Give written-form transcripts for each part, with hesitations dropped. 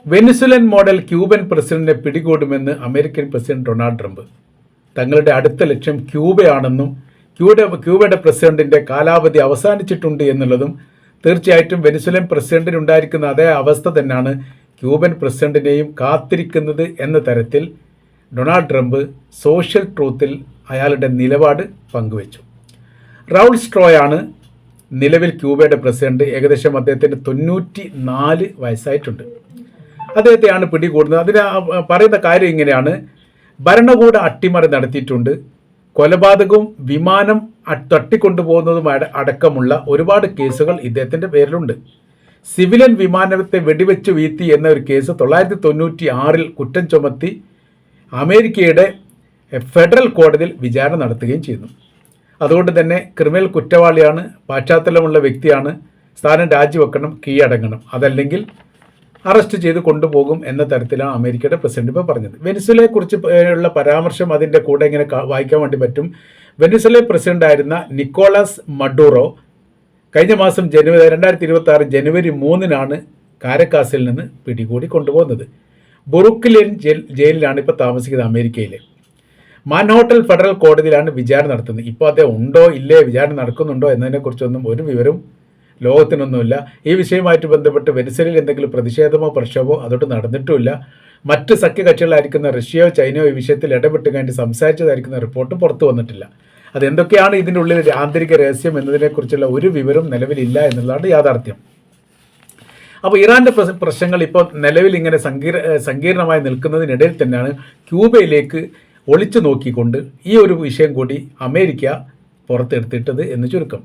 Venezuelan model Cuban പ്രസിഡന്റിനെ പിടികൂടുമെന്ന് American president Donald Trump. തങ്ങളുടെ അടുത്ത ലക്ഷ്യം ക്യൂബയാണെന്നും ക്യൂബയുടെ പ്രസിഡന്റിന്റെ കാലാവധി അവസാനിച്ചിട്ടുണ്ട് എന്നുള്ളതും തീർച്ചയായിട്ടും വെനിസുലൻ പ്രസിഡന്റിനുണ്ടായിരിക്കുന്ന അതേ അവസ്ഥ തന്നെയാണ് ക്യൂബൻ പ്രസിഡന്റിനെയും കാത്തിരിക്കുന്നത് എന്ന തരത്തിൽ ഡൊണാൾഡ് ട്രംപ് സോഷ്യൽ ട്രൂത്തിൽ അയാളുടെ നിലപാട് പങ്കുവച്ചു. റൗൾ സ്ട്രോയാണ് നിലവിൽ ക്യൂബയുടെ പ്രസിഡന്റ്. ഏകദേശം അദ്ദേഹത്തിന് 94 വയസ്സായിട്ടുണ്ട്. അദ്ദേഹത്തെയാണ് പിടികൂടുന്നത്. അതിന് പറയുന്ന കാര്യം ഇങ്ങനെയാണ്: ഭരണകൂട അട്ടിമറി നടത്തിയിട്ടുണ്ട്, കൊലപാതകവും വിമാനം തട്ടിക്കൊണ്ടുപോകുന്നതും അടക്കമുള്ള ഒരുപാട് കേസുകൾ ഇദ്ദേഹത്തിൻ്റെ പേരിലുണ്ട്. സിവിലിയൻ വിമാനത്തെ വെടിവെച്ച് വീഴ്ത്തി എന്ന ഒരു കേസ് 1996 കുറ്റം ചുമത്തി അമേരിക്കയുടെ ഫെഡറൽ കോടതിയിൽ വിചാരണ നടത്തുകയും ചെയ്യുന്നു. അതുകൊണ്ട് തന്നെ ക്രിമിനൽ കുറ്റവാളിയാണ്, പശ്ചാത്തലമുള്ള വ്യക്തിയാണ്, സ്ഥാനം രാജിവെക്കണം, കീഴടങ്ങണം, അതല്ലെങ്കിൽ അറസ്റ്റ് ചെയ്ത് കൊണ്ടുപോകും എന്ന തരത്തിലാണ് അമേരിക്കയുടെ പ്രസിഡന്റ് ഇപ്പോൾ പറഞ്ഞത്. വെനിസുലയെക്കുറിച്ച് ഉള്ള പരാമർശം അതിൻ്റെ കൂടെ ഇങ്ങനെ വായിക്കാൻ വേണ്ടി പറ്റും. വെനിസുല പ്രസിഡന്റായിരുന്ന നിക്കോളാസ് മഡൂറോ കഴിഞ്ഞ മാസം 2026 ജനുവരി 3 കാരക്കാസിൽ നിന്ന് പിടികൂടി കൊണ്ടുപോകുന്നത്. ബുറുക്ലിൻ ജയിലിലാണ് ഇപ്പോൾ താമസിക്കുന്നത് അമേരിക്കയിൽ. മാൻഹോട്ടൽ ഫെഡറൽ കോടതിയിലാണ് വിചാരണ നടത്തുന്നത്. ഇപ്പോൾ അദ്ദേഹം ഉണ്ടോ ഇല്ലേ, വിചാരണ നടക്കുന്നുണ്ടോ എന്നതിനെക്കുറിച്ചൊന്നും ഒരു വിവരം ലോകത്തിനൊന്നുമില്ല. ഈ വിഷയവുമായിട്ട് ബന്ധപ്പെട്ട് വെനിസുലയിൽ എന്തെങ്കിലും പ്രതിഷേധമോ പ്രക്ഷോഭമോ അതോട്ട് നടന്നിട്ടുമില്ല. മറ്റ് സഖ്യകക്ഷികളായിരിക്കുന്ന റഷ്യയോ ചൈനയോ ഈ വിഷയത്തിൽ ഇടപെട്ട് കഴിഞ്ഞ് സംസാരിച്ചതായിരിക്കുന്ന റിപ്പോർട്ട് പുറത്തു വന്നിട്ടില്ല. അതെന്തൊക്കെയാണ് ഇതിൻ്റെ ഉള്ളിൽ ആന്തരിക രഹസ്യം എന്നതിനെക്കുറിച്ചുള്ള ഒരു വിവരം നിലവിലില്ല എന്നുള്ളതാണ് യാഥാർത്ഥ്യം. അപ്പോൾ ഇറാൻ്റെ പ്രശ്നങ്ങൾ ഇപ്പോൾ നിലവിൽ ഇങ്ങനെ സങ്കീർണമായി നിൽക്കുന്നതിനിടയിൽ തന്നെയാണ് ക്യൂബയിലേക്ക് ഒളിച്ചു നോക്കിക്കൊണ്ട് ഈ ഒരു വിഷയം കൂടി അമേരിക്ക പുറത്തെടുത്തിട്ടത് എന്ന് ചുരുക്കം.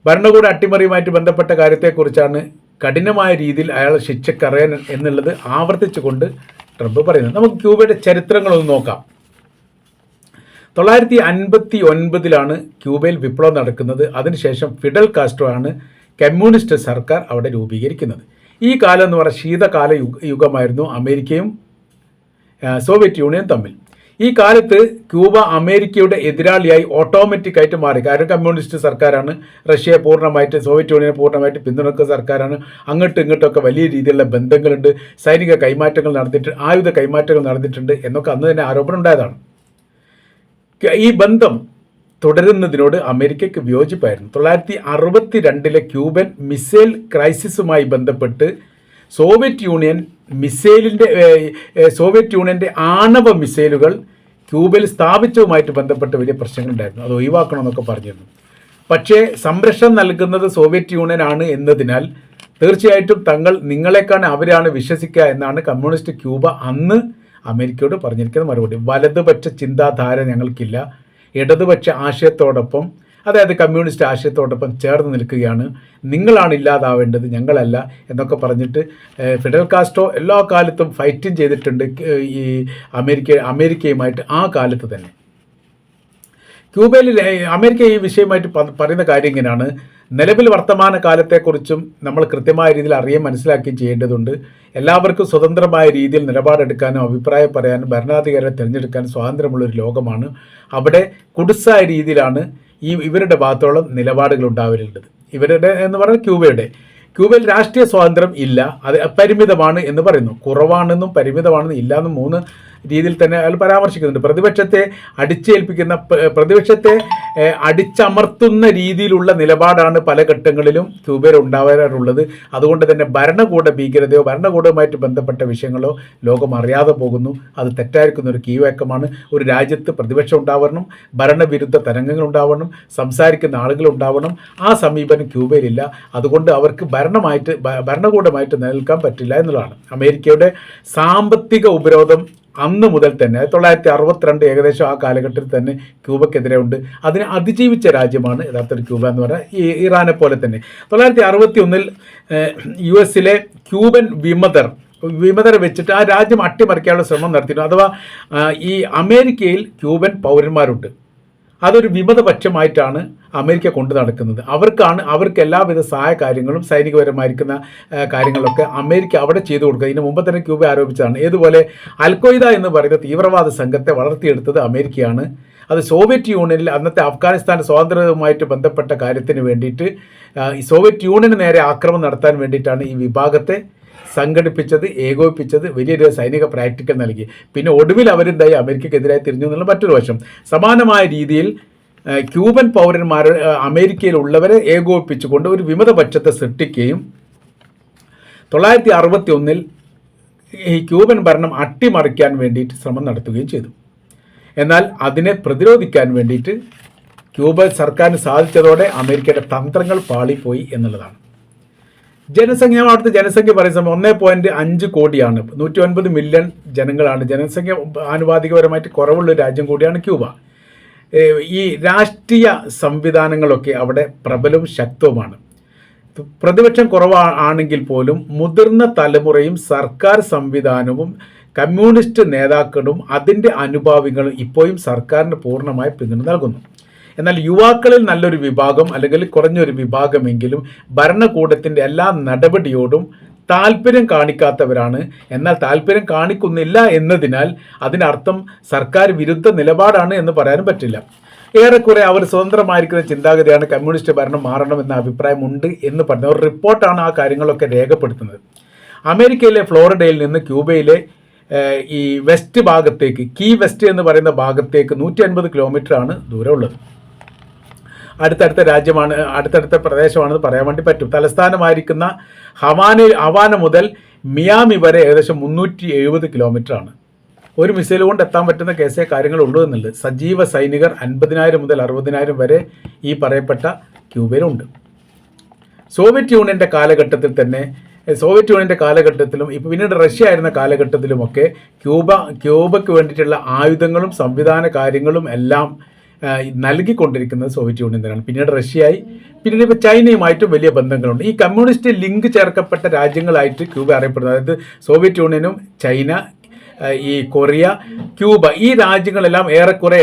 ഭരണകൂട അട്ടിമറിയുമായിട്ട് ബന്ധപ്പെട്ട കാര്യത്തെക്കുറിച്ചാണ് കഠിനമായ രീതിയിൽ അയാളെ ശിക്ഷക്കറിയാൻ എന്നുള്ളത് ആവർത്തിച്ചുകൊണ്ട് ട്രംപ് പറയുന്നത്. നമുക്ക് ക്യൂബയുടെ ചരിത്രങ്ങളൊന്ന് നോക്കാം. 1959 ക്യൂബയിൽ വിപ്ലവം നടക്കുന്നത്. അതിനുശേഷം ഫിഡൽ കാസ്ട്രോ ആണ് കമ്മ്യൂണിസ്റ്റ് സർക്കാർ അവിടെ രൂപീകരിക്കുന്നത്. ഈ കാലം എന്ന് പറയുന്ന ശീതകാല യുഗമായിരുന്നു അമേരിക്കയും സോവിയറ്റ് യൂണിയനും തമ്മിൽ. ഈ കാലത്ത് ക്യൂബ അമേരിക്കയുടെ എതിരാളിയായി ഓട്ടോമാറ്റിക്കായിട്ട് മാറി. കാരണം കമ്മ്യൂണിസ്റ്റ് സർക്കാരാണ്, റഷ്യയെ പൂർണ്ണമായിട്ട്, സോവിയറ്റ് യൂണിയനെ പൂർണ്ണമായിട്ട് പിന്തുണക്കുന്ന സർക്കാരാണ്. അങ്ങോട്ടും ഇങ്ങോട്ടൊക്കെ വലിയ രീതിയിലുള്ള ബന്ധങ്ങളുണ്ട്, സൈനിക കൈമാറ്റങ്ങൾ നടത്തിയിട്ടുണ്ട്, ആയുധ കൈമാറ്റങ്ങൾ നടന്നിട്ടുണ്ട് എന്നൊക്കെ അന്ന് തന്നെ ആരോപണം ഉണ്ടായതാണ്. ഈ ബന്ധം തുടരുന്നതിനോട് അമേരിക്കയ്ക്ക് വിയോജിപ്പായിരുന്നു. 1962 ക്യൂബൻ മിസൈൽ ക്രൈസിസുമായി ബന്ധപ്പെട്ട് സോവിയറ്റ് യൂണിയൻ്റെ ആണവ മിസൈലുകൾ ക്യൂബയിൽ സ്ഥാപിച്ചതുമായിട്ട് ബന്ധപ്പെട്ട് വലിയ പ്രശ്നങ്ങളുണ്ടായിരുന്നു. അത് ഒഴിവാക്കണമെന്നൊക്കെ പറഞ്ഞിരുന്നു. പക്ഷേ സംരക്ഷണം നൽകുന്നത് സോവിയറ്റ് യൂണിയൻ ആണ് എന്നതിനാൽ തീർച്ചയായിട്ടും നിങ്ങളെക്കാണ് അവരാണ് വിശ്വസിക്കുക എന്നാണ് കമ്മ്യൂണിസ്റ്റ് ക്യൂബ അന്ന് അമേരിക്കയോട് പറഞ്ഞിരിക്കുന്ന മറുപടി. വലതുപക്ഷ ചിന്താധാര ഞങ്ങൾക്കില്ല, ഇടതുപക്ഷ ആശയത്തോടൊപ്പം, അതായത് കമ്മ്യൂണിസ്റ്റ് ആശയത്തോടൊപ്പം ചേർന്ന് നിൽക്കുകയാണ്, നിങ്ങളാണ് ഇല്ലാതാവേണ്ടത്, ഞങ്ങളല്ല എന്നൊക്കെ പറഞ്ഞിട്ട് ഫിഡൽ കാസ്ട്രോ എല്ലാ കാലത്തും ഫൈറ്റിംഗ് ചെയ്തിട്ടുണ്ട് ഈ അമേരിക്കയുമായിട്ട്. ആ കാലത്ത് തന്നെ ക്യൂബയിൽ അമേരിക്ക ഈ വിഷയമായിട്ട് പറയുന്ന കാര്യം ഇങ്ങനെയാണ്: നിലവിൽ വർത്തമാന കാലത്തെക്കുറിച്ചും നമ്മൾ കൃത്യമായ രീതിയിൽ അറിയാൻ മനസ്സിലാക്കുകയും ചെയ്യേണ്ടതുണ്ട്. എല്ലാവർക്കും സ്വതന്ത്രമായ രീതിയിൽ നിലപാടെടുക്കാനും അഭിപ്രായം പറയാനും ഭരണാധികാരികളെ തിരഞ്ഞെടുക്കാനും സ്വാതന്ത്ര്യമുള്ളൊരു ലോകമാണ്. അവിടെ കുടുസായ രീതിയിലാണ് ഇവരുടെ ഭാഗത്തോളം നിലപാടുകൾ ഉണ്ടാവേണ്ടത്. ഇവരുടെ എന്ന് പറഞ്ഞാൽ ക്യൂബയിൽ രാഷ്ട്രീയ സ്വാതന്ത്ര്യം ഇല്ല, അത് പരിമിതമാണ് എന്ന് പറയുന്നു. കുറവാണെന്നും പരിമിതമാണെന്നും ഇല്ലയെന്നും 3 രീതിയിൽ തന്നെ അയാൾ പരാമർശിക്കുന്നുണ്ട്. പ്രതിപക്ഷത്തെ അടിച്ചമർത്തുന്ന രീതിയിലുള്ള നിലപാടാണ് പല ഘട്ടങ്ങളിലും ക്യൂബയിൽ ഉണ്ടാവാറുള്ളത്. അതുകൊണ്ട് തന്നെ ഭരണകൂട ഭീകരതയോ ഭരണകൂടവുമായിട്ട് ബന്ധപ്പെട്ട വിഷയങ്ങളോ ലോകം അറിയാതെ പോകുന്നു. അത് തെറ്റായിരിക്കുന്ന ഒരു കീഴ്വഴക്കമാണ്. ഒരു രാജ്യത്ത് പ്രതിപക്ഷം ഉണ്ടാവണം, ഭരണവിരുദ്ധ തരംഗങ്ങൾ ഉണ്ടാവണം, സംസാരിക്കുന്ന ആളുകൾ ഉണ്ടാവണം. ആ സമീപനം ക്യൂബയിലില്ല. അതുകൊണ്ട് അവർക്ക് ഭരണകൂടമായിട്ട് നിലനിൽക്കാൻ പറ്റില്ല എന്നുള്ളതാണ്. അമേരിക്കയുടെ സാമ്പത്തിക ഉപരോധം അന്ന് മുതൽ തന്നെ 1962 ഏകദേശം ആ കാലഘട്ടത്തിൽ തന്നെ ക്യൂബക്കെതിരെ ഉണ്ട്. അതിനെ അതിജീവിച്ച രാജ്യമാണ് യഥാർത്ഥത്തിൽ ക്യൂബ എന്ന് പറഞ്ഞാൽ. ഇറാനെ പോലെ തന്നെ 1961 US ക്യൂബൻ വിമതരെ വെച്ചിട്ട് ആ രാജ്യം അട്ടിമറിക്കാനുള്ള ശ്രമം നടത്തിയിരുന്നു. അഥവാ ഈ അമേരിക്കയിൽ ക്യൂബൻ പൗരന്മാരുണ്ട്. അതൊരു വിമതപക്ഷമായിട്ടാണ് അമേരിക്ക കൊണ്ടു നടക്കുന്നത്. അവർക്ക് എല്ലാവിധ സഹായ കാര്യങ്ങളും സൈനികപരമായിരിക്കുന്ന കാര്യങ്ങളൊക്കെ അമേരിക്ക അവിടെ ചെയ്തു കൊടുക്കുക. ഇതിന് മുമ്പ് തന്നെ ക്യൂബ ആരോപിച്ചതാണ്. ഏതുപോലെ അൽഖ്വയ്ദ എന്ന് പറയുന്ന തീവ്രവാദ സംഘത്തെ വളർത്തിയെടുത്തത് അമേരിക്കയാണ്. അത് സോവിയറ്റ് യൂണിയനിൽ അന്നത്തെ അഫ്ഗാനിസ്ഥാൻ സ്വാതന്ത്ര്യവുമായിട്ട് ബന്ധപ്പെട്ട കാര്യത്തിന് വേണ്ടിയിട്ട് സോവിയറ്റ് യൂണിയന് നേരെ ആക്രമണം നടത്താൻ വേണ്ടിയിട്ടാണ് ഈ വിഭാഗത്തെ സംഘടിപ്പിച്ചത്, ഏകോപിപ്പിച്ചത്, വലിയൊരു സൈനിക പ്രാക്ടിക്കൽ നൽകി. പിന്നെ ഒടുവിൽ അവരെന്തായി അമേരിക്കക്കെതിരായി തിരിഞ്ഞു എന്നുള്ള മറ്റൊരു വശം. സമാനമായ രീതിയിൽ ക്യൂബൻ പൗരന്മാർ അമേരിക്കയിലുള്ളവരെ ഏകോപിപ്പിച്ചുകൊണ്ട് ഒരു വിമതപക്ഷത്തെ സൃഷ്ടിക്കുകയും 1961 ഈ ക്യൂബൻ ഭരണം അട്ടിമറിക്കാൻ വേണ്ടിയിട്ട് ശ്രമം നടത്തുകയും ചെയ്തു. എന്നാൽ അതിനെ പ്രതിരോധിക്കാൻ വേണ്ടിയിട്ട് ക്യൂബ സർക്കാരിന് സാധിച്ചതോടെ അമേരിക്കയുടെ തന്ത്രങ്ങൾ പാളിപ്പോയി എന്നുള്ളതാണ്. അവിടുത്തെ ജനസംഖ്യ പറയുന്ന 1.5 കോടിയാണ്. 109 മില്യൺ ജനങ്ങളാണ്. ജനസംഖ്യ ആനുപാതികപരമായിട്ട് കുറവുള്ള രാജ്യം കൂടിയാണ് ക്യൂബ. ഈ രാഷ്ട്രീയ സംവിധാനങ്ങളൊക്കെ അവിടെ പ്രബലവും ശക്തവുമാണ്. പ്രതിപക്ഷം കുറവാണെങ്കിൽ പോലും മുതിർന്ന തലമുറയും സർക്കാർ സംവിധാനവും കമ്മ്യൂണിസ്റ്റ് നേതാക്കളും അതിൻ്റെ അനുഭാവികളും ഇപ്പോഴും സർക്കാരിന് പൂർണ്ണമായി പിന്തുണ നൽകുന്നു. എന്നാൽ യുവാക്കളിൽ നല്ലൊരു വിഭാഗം അല്ലെങ്കിൽ കുറഞ്ഞൊരു വിഭാഗമെങ്കിലും ഭരണകൂടത്തിൻ്റെ എല്ലാ നടപടിയോടും താല്പര്യം കാണിക്കാത്തവരാണ്. എന്നാൽ താല്പര്യം കാണിക്കുന്നില്ല എന്നതിനാൽ അതിനർത്ഥം സർക്കാർ വിരുദ്ധ നിലപാടാണ് എന്ന് പറയാനും പറ്റില്ല. ഏറെക്കുറെ അവർ സ്വതന്ത്രമായിരിക്കുന്ന ചിന്താഗതിയാണ് കമ്മ്യൂണിസ്റ്റ് ഭരണം മാറണമെന്ന അഭിപ്രായമുണ്ട് എന്ന് പറഞ്ഞ ഒരു റിപ്പോർട്ടാണ് ആ കാര്യങ്ങളൊക്കെ രേഖപ്പെടുത്തുന്നത്. അമേരിക്കയിലെ ഫ്ലോറിഡയിൽ നിന്ന് ക്യൂബയിലെ ഈ വെസ്റ്റ് ഭാഗത്തേക്ക്, കീ വെസ്റ്റ് എന്ന് പറയുന്ന ഭാഗത്തേക്ക് 150 കിലോമീറ്ററാണ് ദൂരമുള്ളത്. അടുത്തടുത്ത രാജ്യമാണ്, അടുത്തടുത്ത പ്രദേശമാണെന്ന് പറയാൻ വേണ്ടി പറ്റും. തലസ്ഥാനമായിരിക്കുന്ന ഹവാന മുതൽ മിയാമി വരെ ഏകദേശം 370 കിലോമീറ്ററാണ്. ഒരു മിസൈൽ കൊണ്ട് എത്താൻ പറ്റുന്ന കേസേ കാര്യങ്ങളുള്ളൂ എന്നുള്ളത്. സജീവ സൈനികർ 50,000 മുതൽ 60,000 വരെ ഈ പറയപ്പെട്ട ക്യൂബയിലുണ്ട്. സോവിയറ്റ് യൂണിയൻ്റെ കാലഘട്ടത്തിലും ഇപ്പോൾ പിന്നീട് റഷ്യ ആയിരുന്ന കാലഘട്ടത്തിലുമൊക്കെ ക്യൂബയ്ക്ക് വേണ്ടിയിട്ടുള്ള ആയുധങ്ങളും സംവിധാന കാര്യങ്ങളും എല്ലാം നൽകിക്കൊണ്ടിരിക്കുന്നത് സോവിയറ്റ് യൂണിയൻ തന്നെയാണ്. പിന്നീട് റഷ്യയായി, പിന്നീട് ഇപ്പോൾ ചൈനയുമായിട്ടും വലിയ ബന്ധങ്ങളുണ്ട്. ഈ കമ്മ്യൂണിസ്റ്റ് ലിങ്ക് ചേർക്കപ്പെട്ട രാജ്യങ്ങളായിട്ട് ക്യൂബ അറിയപ്പെടുന്നത്, അതായത് സോവിയറ്റ് യൂണിയനും ചൈന, ഈ കൊറിയ, ക്യൂബ, ഈ രാജ്യങ്ങളെല്ലാം ഏറെക്കുറെ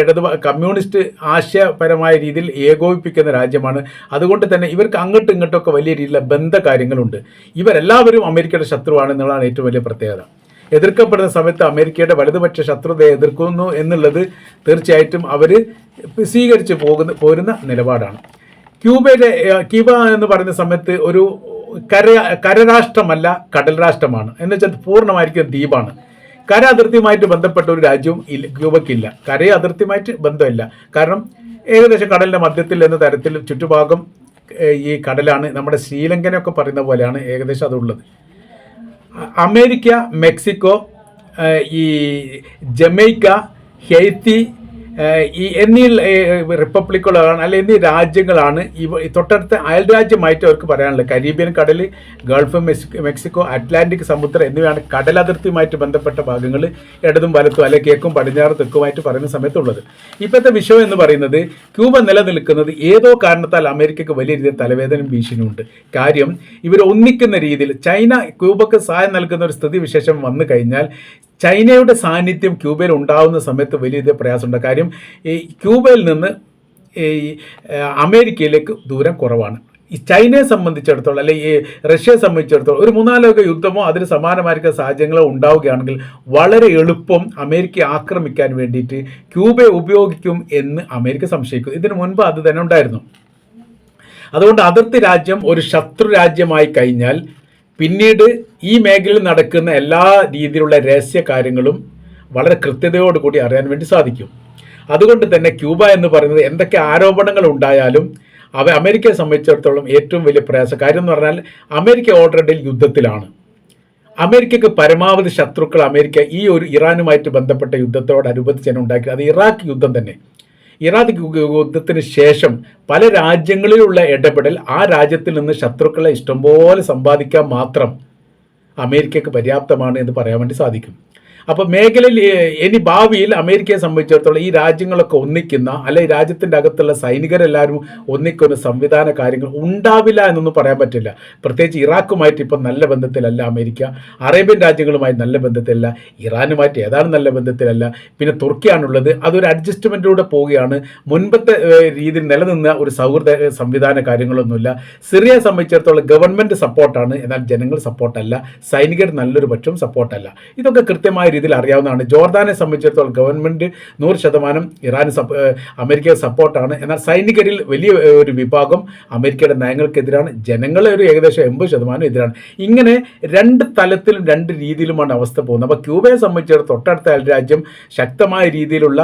കമ്മ്യൂണിസ്റ്റ് ആശയപരമായ രീതിയിൽ ഏകോപിപ്പിക്കുന്ന രാജ്യമാണ്. അതുകൊണ്ട് തന്നെ ഇവർക്ക് അങ്ങോട്ടും ഇങ്ങോട്ടൊക്കെ വലിയ രീതിയിലുള്ള ബന്ധകാര്യങ്ങളുണ്ട്. ഇവരെല്ലാവരും അമേരിക്കയുടെ ശത്രുവാണ് എന്നുള്ളതാണ് ഏറ്റവും വലിയ പ്രത്യേകത. എതിർക്കപ്പെടുന്ന സമയത്ത് അമേരിക്കയുടെ വലതുപക്ഷ ശത്രുതയെ എതിർക്കുന്നു എന്നുള്ളത് തീർച്ചയായിട്ടും അവർ സ്വീകരിച്ച് പോരുന്ന നിലപാടാണ്. ക്യൂബ എന്ന് പറയുന്ന സമയത്ത് ഒരു കരരാഷ്ട്രമല്ല, കടൽ രാഷ്ട്രമാണ്. എന്ന് വെച്ചാൽ പൂർണ്ണമായിരിക്കും ദ്വീപാണ്. കര അതിർത്തിയുമായിട്ട് ബന്ധപ്പെട്ട ഒരു രാജ്യവും ക്യൂബയ്ക്കില്ല. കരയെ അതിർത്തിയുമായിട്ട് ബന്ധമില്ല. കാരണം ഏകദേശം കടലിൻ്റെ മധ്യത്തിൽ എന്ന തരത്തിൽ ചുറ്റുഭാഗം ഈ കടലാണ്. നമ്മുടെ ശ്രീലങ്കനൊക്കെ പറയുന്ന പോലെയാണ് ഏകദേശം അതുള്ളത്. അമേരിക്ക, മെക്സിക്കോ, ഈ ജമൈക്ക, ഹെയ്ത്തി എന്നീ റിപ്പബ്ലിക്കുകളാണ്, അല്ലെ എന്നീ രാജ്യങ്ങളാണ് തൊട്ടടുത്ത അയൽരാജ്യമായിട്ട് അവർക്ക് പറയാനുള്ളത്. കരീബിയൻ കടൽ, ഗൾഫ് മെക്സിക്കോ, അറ്റ്ലാന്റിക് സമുദ്രം എന്നിവയാണ് കടലതിർത്തിയുമായിട്ട് ബന്ധപ്പെട്ട ഭാഗങ്ങൾ ഇടതും വലത്തും അല്ലെ കിഴക്കും പടിഞ്ഞാറും തെക്കുമായിട്ട് പറയുന്ന സമയത്തുള്ളത്. ഇപ്പോഴത്തെ വിഷയം എന്ന് പറയുന്നത് ക്യൂബ നിലനിൽക്കുന്നത് ഏതോ കാരണത്താൽ അമേരിക്കക്ക് വലിയ രീതിയിൽ തലവേദനയും ഭീഷണിയുണ്ട്. കാര്യം ഇവർ ഒന്നിക്കുന്ന രീതിയിൽ ചൈന ക്യൂബക്ക് സഹായം നൽകുന്ന ഒരു സ്ഥിതി വിശേഷം വന്നു കഴിഞ്ഞാൽ ചൈനയുടെ സാന്നിധ്യം ക്യൂബയിൽ ഉണ്ടാകുന്ന സമയത്ത് വലിയ രീതിയിൽ പ്രയാസമുണ്ട്. കാര്യം ഈ ക്യൂബയിൽ നിന്ന് ഈ അമേരിക്കയിലേക്ക് ദൂരം കുറവാണ്. ഈ ചൈനയെ സംബന്ധിച്ചിടത്തോളം അല്ലെങ്കിൽ ഈ റഷ്യയെ സംബന്ധിച്ചിടത്തോളം ഒരു 3-4 ലോക യുദ്ധമോ അതിന് സമാനമായിരിക്കുന്ന സാഹചര്യങ്ങളോ ഉണ്ടാവുകയാണെങ്കിൽ വളരെ എളുപ്പം അമേരിക്കയെ ആക്രമിക്കാൻ വേണ്ടിയിട്ട് ക്യൂബയെ ഉപയോഗിക്കും എന്ന് അമേരിക്ക സംശയിക്കുന്നു. ഇതിനു മുൻപ് അത് തന്നെ ഉണ്ടായിരുന്നു. അതുകൊണ്ട് അതിർത്തി രാജ്യം ഒരു ശത്രു രാജ്യമായി കഴിഞ്ഞാൽ പിന്നീട് ഈ മേഖലയിൽ നടക്കുന്ന എല്ലാ രീതിയിലുള്ള രഹസ്യ കാര്യങ്ങളും വളരെ കൃത്യതയോടുകൂടി അറിയാൻ വേണ്ടി സാധിക്കും. അതുകൊണ്ട് തന്നെ ക്യൂബ എന്ന് പറയുന്നത് എന്തൊക്കെ ആരോപണങ്ങൾ ഉണ്ടായാലും അമേരിക്കയെ സംബന്ധിച്ചിടത്തോളം ഏറ്റവും വലിയ കാര്യം എന്ന് പറഞ്ഞാൽ അമേരിക്ക ഓൾറെഡി യുദ്ധത്തിലാണ്. അമേരിക്കക്ക് പരമാവധി ശത്രുക്കൾ അമേരിക്ക ഈ ഒരു ഇറാനുമായിട്ട് ബന്ധപ്പെട്ട യുദ്ധത്തോടനുബന്ധിച്ച് തന്നെ ഉണ്ടാക്കി. അത് ഇറാഖ് യുദ്ധം തന്നെ. ഇറാഖ് യുദ്ധത്തിന് ശേഷം പല രാജ്യങ്ങളിലുള്ള ഇടപെടൽ ആ രാജ്യത്തിൽ നിന്ന് ശത്രുക്കളെ ഇഷ്ടംപോലെ സമ്പാദിക്കാൻ മാത്രം അമേരിക്കക്ക് പര്യാപ്തമാണ് എന്ന് പറയാൻ വേണ്ടി സാധിക്കും. അപ്പോൾ മേഖലയിൽ ഇനി ഭാവിയിൽ അമേരിക്കയെ സംബന്ധിച്ചിടത്തോളം ഈ രാജ്യങ്ങളൊക്കെ ഒന്നിക്കുന്ന അല്ലെങ്കിൽ രാജ്യത്തിൻ്റെ അകത്തുള്ള സൈനികരെല്ലാവരും ഒന്നിക്കുന്ന സംവിധാന കാര്യങ്ങൾ ഉണ്ടാവില്ല എന്നൊന്നും പറയാൻ പറ്റില്ല. പ്രത്യേകിച്ച് ഇറാഖുമായിട്ട് ഇപ്പം നല്ല ബന്ധത്തിലല്ല അമേരിക്ക, അറേബ്യൻ രാജ്യങ്ങളുമായി നല്ല ബന്ധത്തിലല്ല, ഇറാനുമായിട്ട് ഏതാണ് നല്ല ബന്ധത്തിലല്ല, പിന്നെ തുർക്കിയാണുള്ളത്. അതൊരു അഡ്ജസ്റ്റ്മെൻറ്റിലൂടെ പോവുകയാണ്. മുൻപത്തെ രീതിയിൽ നിലനിന്ന ഒരു സൗഹൃദ സംവിധാന കാര്യങ്ങളൊന്നുമില്ല. സിറിയയെ സംബന്ധിച്ചിടത്തോളം ഗവൺമെൻറ് സപ്പോർട്ടാണ്, എന്നാൽ ജനങ്ങൾ സപ്പോർട്ടല്ല, സൈനികർ നല്ലൊരു പക്ഷം സപ്പോർട്ടല്ല. ഇതൊക്കെ കൃത്യമായ രീതിയിൽ അറിയാവുന്നതാണ്. ജോർദാനെ സംബന്ധിച്ചിടത്തോളം ഗവൺമെൻറ് 100% ഇറാന് അമേരിക്കയെ സപ്പോർട്ടാണ്. എന്നാൽ സൈനികരിൽ വലിയ ഒരു വിഭാഗം അമേരിക്കയുടെ നയങ്ങൾക്കെതിരാണ്. ജനങ്ങളെ ഒരു ഏകദേശം 80% എതിരാണ്. ഇങ്ങനെ രണ്ട് തലത്തിലും രണ്ട് രീതിയിലുമാണ് അവസ്ഥ പോകുന്നത്. അപ്പോൾ ക്യൂബയെ സംബന്ധിച്ചിടത്തോളം തൊട്ടടുത്ത അയൽരാജ്യം ശക്തമായ രീതിയിലുള്ള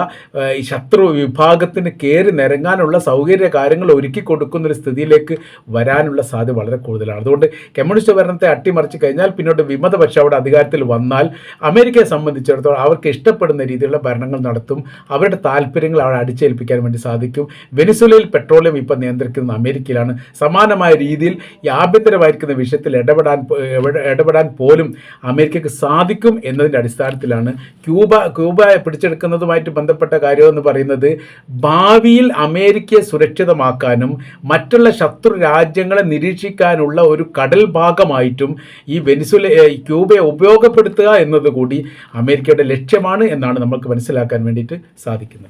ഈ ശത്രു വിഭാഗത്തിന് കയറി നിരങ്ങാനുള്ള സൗകര്യ കാര്യങ്ങൾ ഒരുക്കി കൊടുക്കുന്നൊരു സ്ഥിതിയിലേക്ക് വരാനുള്ള സാധ്യത വളരെ കൂടുതലാണ്. അതുകൊണ്ട് കമ്മ്യൂണിസ്റ്റ് ഭരണത്തെ അട്ടിമറിച്ച് കഴിഞ്ഞാൽ പിന്നീട് വിമതപക്ഷം അവിടെ അധികാരത്തിൽ വന്നാൽ അമേരിക്കയെ സംബന്ധിച്ചിടത്തോളം അവർക്ക് ഇഷ്ടപ്പെടുന്ന രീതിയിലുള്ള ഭരണങ്ങൾ നടത്തും. അവരുടെ താല്പര്യങ്ങൾ അവിടെ അടിച്ചേൽപ്പിക്കാൻ വേണ്ടി സാധിക്കും. വെനിസ്വേലയിൽ പെട്രോളിയം ഇപ്പോൾ നിയന്ത്രിക്കുന്നത് അമേരിക്കയിലാണ്. സമാനമായ രീതിയിൽ ഈ ആഭ്യന്തരമായിരിക്കുന്ന വിഷയത്തിൽ ഇടപെടാൻ പോലും അമേരിക്കയ്ക്ക് സാധിക്കും എന്നതിൻ്റെ അടിസ്ഥാനത്തിലാണ് ക്യൂബ പിടിച്ചെടുക്കുന്നതുമായിട്ട് ബന്ധപ്പെട്ട കാര്യമെന്ന് പറയുന്നത് ഭാവിയിൽ അമേരിക്കയെ സുരക്ഷിതമാക്കാനും മറ്റുള്ള ശത്രു രാജ്യങ്ങളെ നിരീക്ഷിക്കാനുള്ള ഒരു കടൽ ഭാഗമായിട്ടും ഈ ക്യൂബയെ ഉപയോഗപ്പെടുത്തുക എന്നതുകൂടി അമേരിക്കയുടെ ലക്ഷ്യമാണ് എന്നാണ് നമുക്ക് മനസ്സിലാക്കാൻ വേണ്ടിയിട്ട് സാധിക്കുന്നത്.